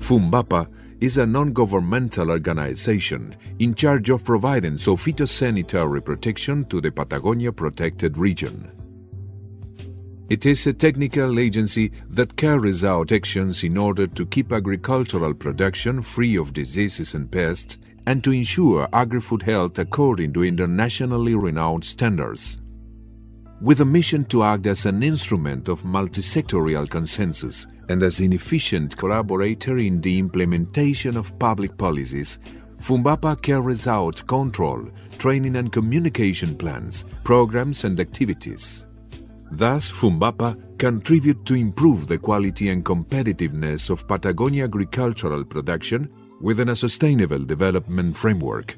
Funbapa is a non-governmental organization in charge of providing phytosanitary protection to the Patagonia protected region. It is a technical agency that carries out actions in order to keep agricultural production free of diseases and pests and to ensure agri-food health according to internationally renowned standards. With a mission to act as an instrument of multisectorial consensus and as an efficient collaborator in the implementation of public policies, Funbapa carries out control, training and communication plans, programs and activities. Thus, Funbapa contributes to improve the quality and competitiveness of Patagonia agricultural production within a sustainable development framework.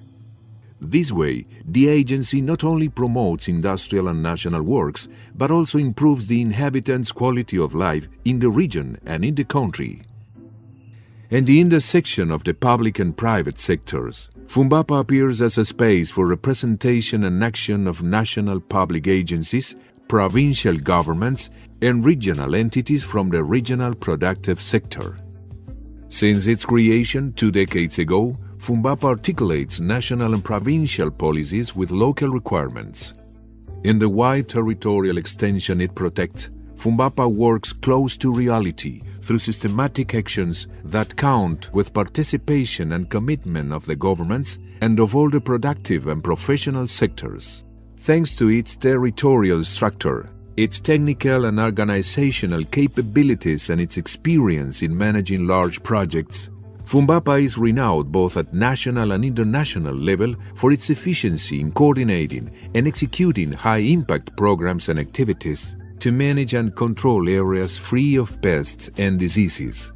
This way, the agency not only promotes industrial and national works, but also improves the inhabitants' quality of life in the region and in the country. In the intersection of the public and private sectors, Funbapa appears as a space for representation and action of national public agencies, provincial governments, and regional entities from the regional productive sector. Since its creation 2 decades ago, Funbapa articulates national and provincial policies with local requirements. In the wide territorial extension it protects, Funbapa works close to reality through systematic actions that count with participation and commitment of the governments and of all the productive and professional sectors. Thanks to its territorial structure, its technical and organizational capabilities and its experience in managing large projects, Funbapa is renowned both at national and international level for its efficiency in coordinating and executing high-impact programs and activities to manage and control areas free of pests and diseases.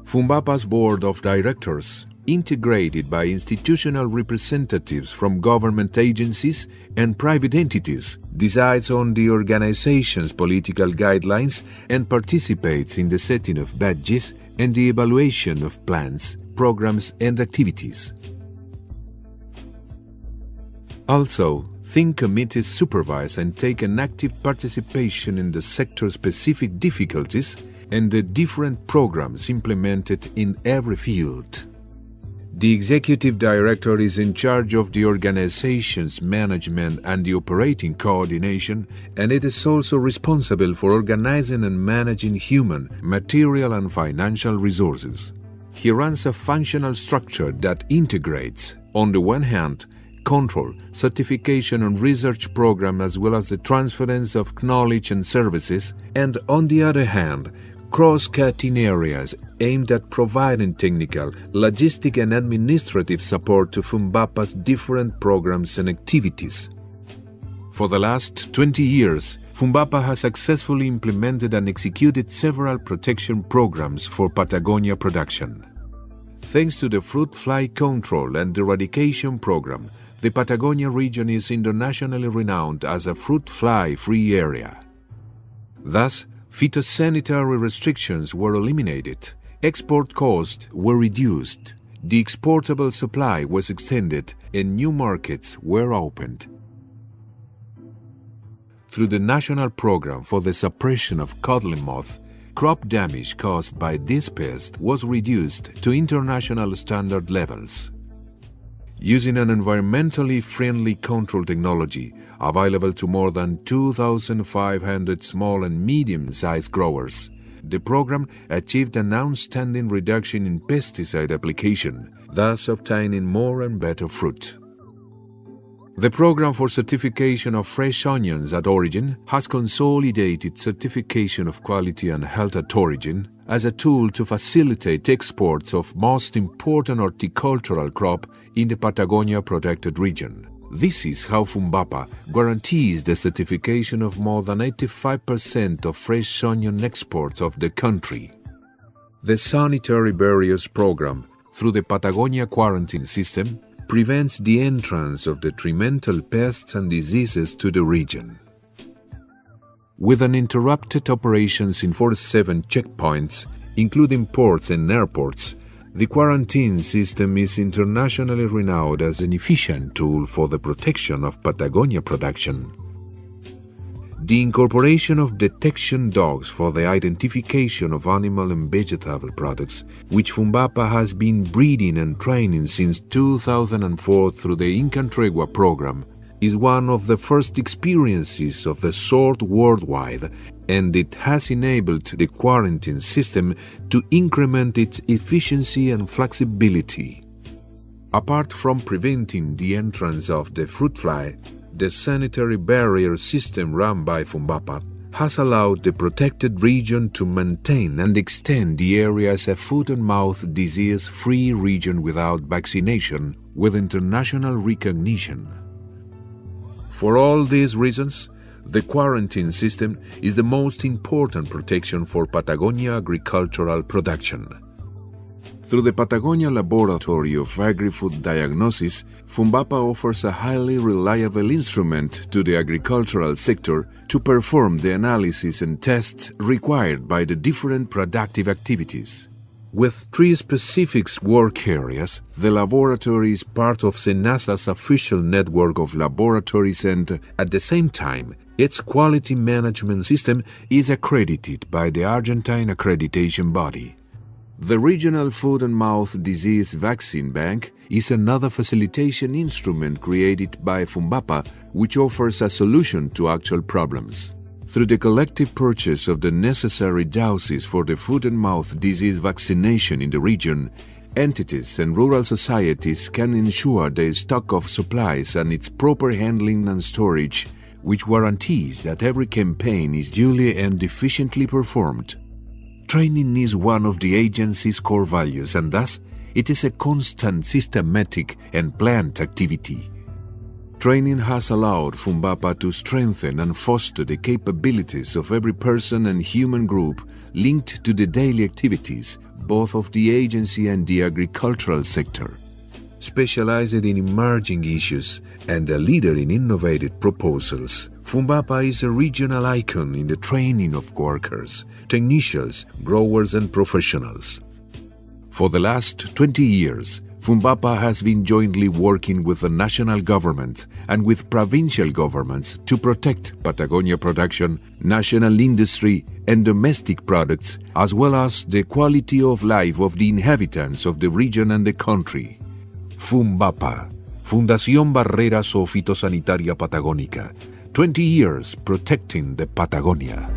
Funbapa's board of directors, integrated by institutional representatives from government agencies and private entities, decides on the organization's political guidelines and participates in the setting of budgets and the evaluation of plans, programs and activities. Also, think committees supervise and take an active participation in the sector-specific difficulties and the different programs implemented in every field. The executive director is in charge of the organization's management and the operating coordination, and it is also responsible for organizing and managing human, material and financial resources. He runs a functional structure that integrates, on the one hand, control, certification and research program as well as the transference of knowledge and services, and on the other hand, cross-cutting areas aimed at providing technical, logistic and administrative support to Funbapa's different programs and activities. For the last 20 years, Funbapa has successfully implemented and executed several protection programs for Patagonia production. Thanks to the fruit fly control and eradication program, the Patagonia region is internationally renowned as a fruit fly-free area. Thus, phytosanitary restrictions were eliminated, export costs were reduced, the exportable supply was extended, and new markets were opened. Through the National Program for the Suppression of Codling Moth, crop damage caused by this pest was reduced to international standard levels. Using an environmentally friendly control technology available to more than 2,500 small and medium-sized growers, the program achieved an outstanding reduction in pesticide application, thus obtaining more and better fruit. The program for certification of fresh onions at origin has consolidated certification of quality and health at origin as a tool to facilitate exports of most important horticultural crop in the Patagonia protected region. This is how Funbapa guarantees the certification of more than 85% of fresh onion exports of the country. The Sanitary Barriers Program, through the Patagonia quarantine system, prevents the entrance of detrimental pests and diseases to the region. With uninterrupted operations in 47 checkpoints, including ports and airports, the quarantine system is internationally renowned as an efficient tool for the protection of Patagonia production. The incorporation of detection dogs for the identification of animal and vegetable products, which Funbapa has been breeding and training since 2004 through the Incantregua program, is one of the first experiences of the sort worldwide, and it has enabled the quarantine system to increment its efficiency and flexibility. Apart from preventing the entrance of the fruit fly, the sanitary barrier system run by Funbapa has allowed the protected region to maintain and extend the area as a foot-and-mouth disease-free region without vaccination, with international recognition. For all these reasons, the quarantine system is the most important protection for Patagonia agricultural production. Through the Patagonia Laboratory of Agri-Food Diagnosis, Funbapa offers a highly reliable instrument to the agricultural sector to perform the analysis and tests required by the different productive activities. With 3 specific work areas, the laboratory is part of SENASA's official network of laboratories and, at the same time, its quality management system is accredited by the Argentine accreditation body. The Regional Foot and Mouth Disease Vaccine Bank is another facilitation instrument created by Funbapa, which offers a solution to actual problems. Through the collective purchase of the necessary doses for the foot and mouth disease vaccination in the region, entities and rural societies can ensure the stock of supplies and its proper handling and storage, which guarantees that every campaign is duly and efficiently performed. Training is one of the agency's core values, and thus it is a constant, systematic and planned activity. Training has allowed Funbapa to strengthen and foster the capabilities of every person and human group linked to the daily activities, both of the agency and the agricultural sector. Specialized in emerging issues and a leader in innovative proposals, Funbapa is a regional icon in the training of workers, technicians, growers and professionals. For the last 20 years, Funbapa has been jointly working with the national government and with provincial governments to protect Patagonia production, national industry and domestic products, as well as the quality of life of the inhabitants of the region and the country. Funbapa, Fundación Barreras o Fitosanitaria Patagónica, 20 years protecting the Patagonia.